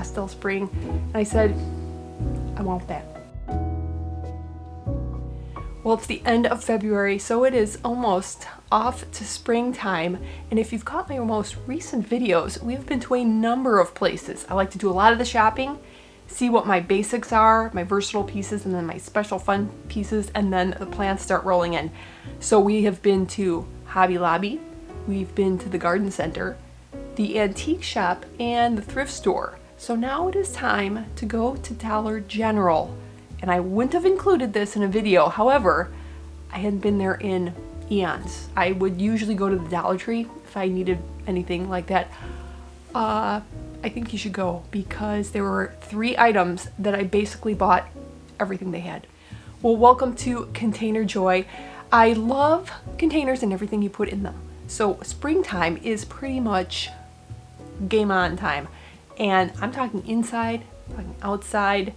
pastel spring. And I said, I want that. Well, it's the end of February, so it is almost off to springtime. And if you've caught my most recent videos, we've been to a number of places. I like to do a lot of the shopping, see what my basics are, my versatile pieces, and then my special fun pieces, and then the plants start rolling in. So we have been to Hobby Lobby, we've been to the garden center, the antique shop, and the thrift store. So now it is time to go to Dollar General. And I wouldn't have included this in a video, however, I hadn't been there in eons. I would usually go to the Dollar Tree if I needed anything like that. I think you should go because there were 3 items that I basically bought everything they had. Well, welcome to Container Joy. I love containers and everything you put in them. So springtime is pretty much game on time. And I'm talking inside, I'm talking outside,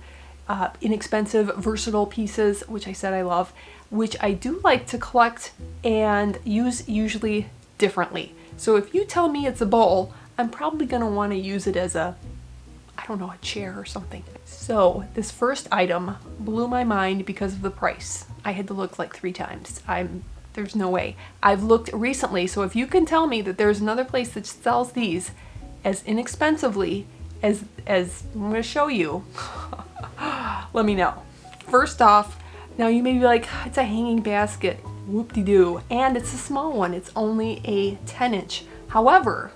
inexpensive, versatile pieces, which I said I love, which I do like to collect and use usually differently. So if you tell me it's a bowl, I'm probably going to want to use it as a, I don't know, a chair or something. So this first item blew my mind because of the price. I had to look like 3 times. There's no way. I've looked recently, so if you can tell me that there's another place that sells these as inexpensively as I'm going to show you, let me know. First off, now you may be like, it's a hanging basket, whoop-de-doo, and it's a small one. It's only a 10-inch. However,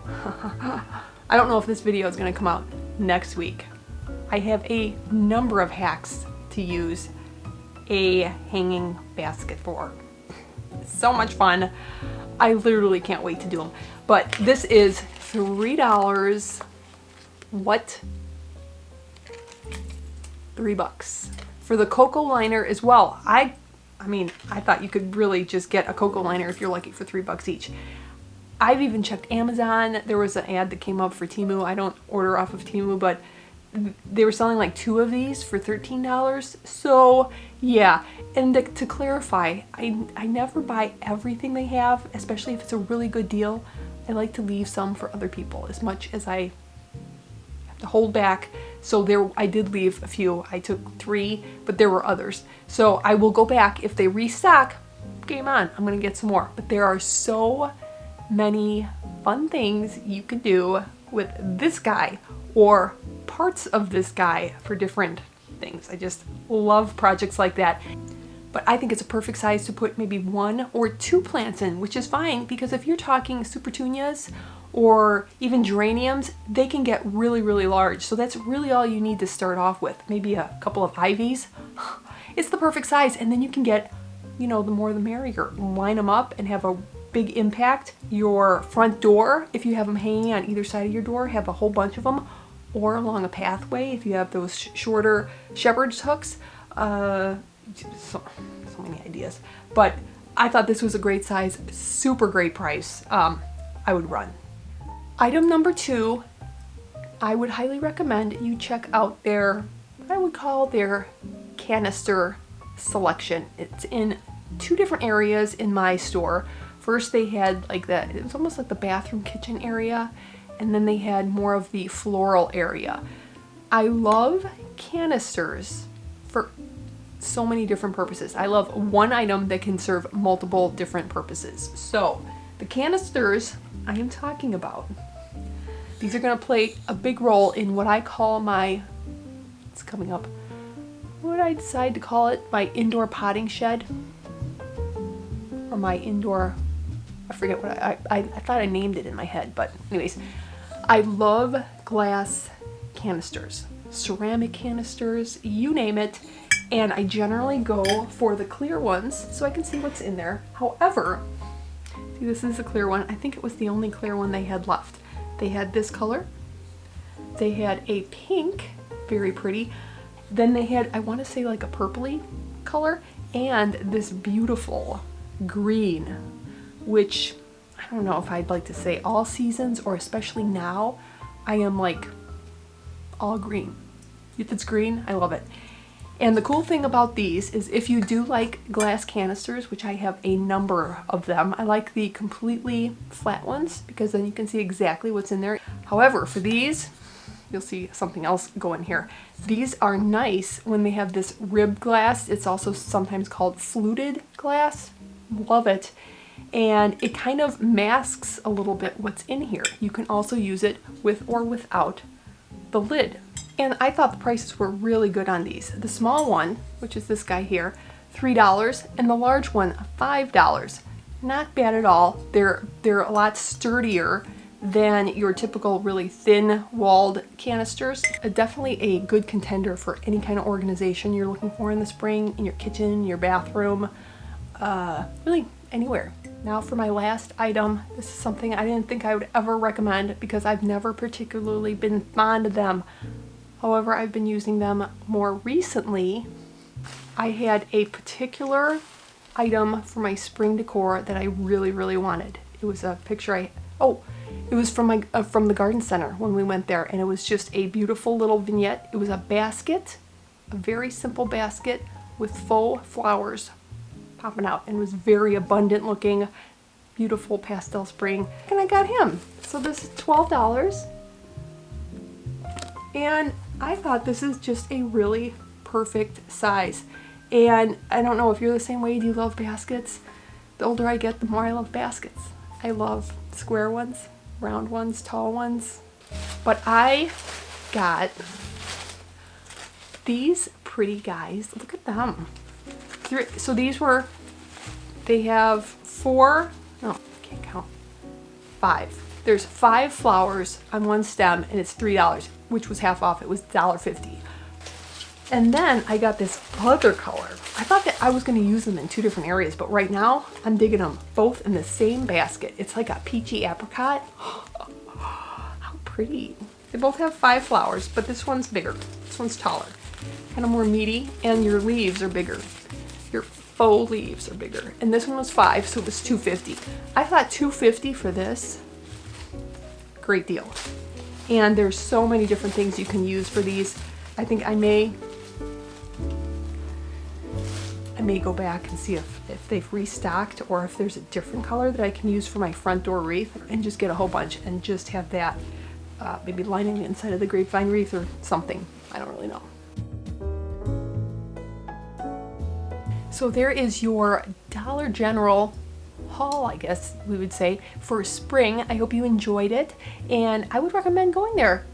I don't know if this video is going to come out next week. I have a number of hacks to use a hanging basket for. So much fun. I literally can't wait to do them. But this is $3. What? $3 for the cocoa liner as well. I mean, I thought you could really just get a cocoa liner if you're lucky for $3 each. I've even checked Amazon. There was an ad that came up for Temu. I don't order off of Temu, but they were selling like 2 of these for $13. So yeah, and to clarify, I never buy everything they have, especially if it's a really good deal. I like to leave some for other people as much as I have to hold back. So I did leave a few. I took 3, but there were others. So I will go back if they restock. Game on, I'm gonna get some more. But there are so many fun things you could do with this guy or parts of this guy for different things. I just love projects like that. But I think it's a perfect size to put maybe 1 or 2 plants in, which is fine because if you're talking supertunias or even geraniums, they can get really, really large. So that's really all you need to start off with. Maybe a couple of ivies. It's the perfect size, and then you can get, you know, the more the merrier. Line them up and have a big impact. Your front door, if you have them hanging on either side of your door, have a whole bunch of them, or along a pathway if you have those shorter shepherd's hooks. So many ideas. But I thought this was a great size, super great price. I would run. Item number 2, I would highly recommend you check out their, what I would call their canister selection. It's in 2 different areas in my store. First they had like that, it was almost like the bathroom kitchen area, and then they had more of the floral area. I love canisters for so many different purposes. I love one item that can serve multiple different purposes. So the canisters I am talking about, these are going to play a big role in what I call my, it's coming up, what did I decide to call it? My indoor potting shed? Or my indoor, I forget what I thought I named it in my head, but anyways, I love glass canisters, ceramic canisters, you name it, and I generally go for the clear ones so I can see what's in there. However, see, this is a clear one. I think it was the only clear one they had left. They had this color, they had a pink, very pretty, then they had, I want to say like a purpley color, and this beautiful green, which I don't know if I'd like to say all seasons or especially now, I am like all green. If it's green, I love it. And the cool thing about these is if you do like glass canisters, which I have a number of them, I like the completely flat ones because then you can see exactly what's in there. However, for these you'll see something else go in here. These are nice when they have this ribbed glass. It's also sometimes called fluted glass. Love it. And it kind of masks a little bit what's in here. You can also use it with or without the lid. And I thought the prices were really good on these. The small one, which is this guy here, $3, and the large one, $5. Not bad at all. They're a lot sturdier than your typical really thin walled canisters. Definitely a good contender for any kind of organization you're looking for in the spring, in your kitchen, your bathroom, really anywhere. Now for my last item. This is something I didn't think I would ever recommend because I've never particularly been fond of them. However, I've been using them more recently. I had a particular item for my spring decor that I really, really wanted. It was a picture it was from the garden center when we went there, and it was just a beautiful little vignette. It was a basket, a very simple basket with faux flowers popping out, and it was very abundant looking, beautiful pastel spring. And I got him. So this is $12. And I thought this is just a really perfect size. And I don't know if you're the same way. Do you love baskets? The older I get, the more I love baskets. I love square ones, round ones, tall ones. But I got these pretty guys. Look at them. So these were, they have four, no, I can't count, 5. There's 5 flowers on one stem, and it's $3, which was half off. It was $1.50. And then I got this other color. I thought that I was going to use them in 2 different areas, but right now I'm digging them both in the same basket. It's like a peachy apricot. How pretty. They both have 5 flowers, but this one's bigger. This one's taller. Kind of more meaty, and your leaves are bigger. Your faux leaves are bigger. And this one was 5, so it was $2.50. I thought $2.50 for this, great deal. And there's so many different things you can use for these. I think I may go back and see if they've restocked, or if there's a different color that I can use for my front door wreath, and just get a whole bunch and just have that maybe lining the inside of the grapevine wreath or something. I don't really know. So there is your Dollar General haul, I guess we would say, for spring. I hope you enjoyed it, and I would recommend going there.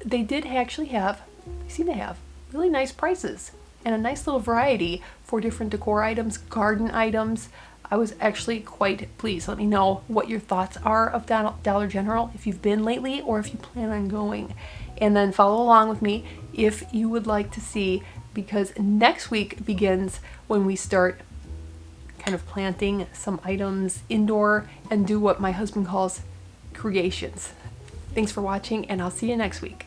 They seem to have really nice prices and a nice little variety for different decor items, garden items. I was actually quite pleased. Let me know what your thoughts are of Dollar General, if you've been lately or if you plan on going. And then follow along with me if you would like to see, because next week begins when we start kind of planting some items indoor and do what my husband calls creations. Thanks for watching, and I'll see you next week.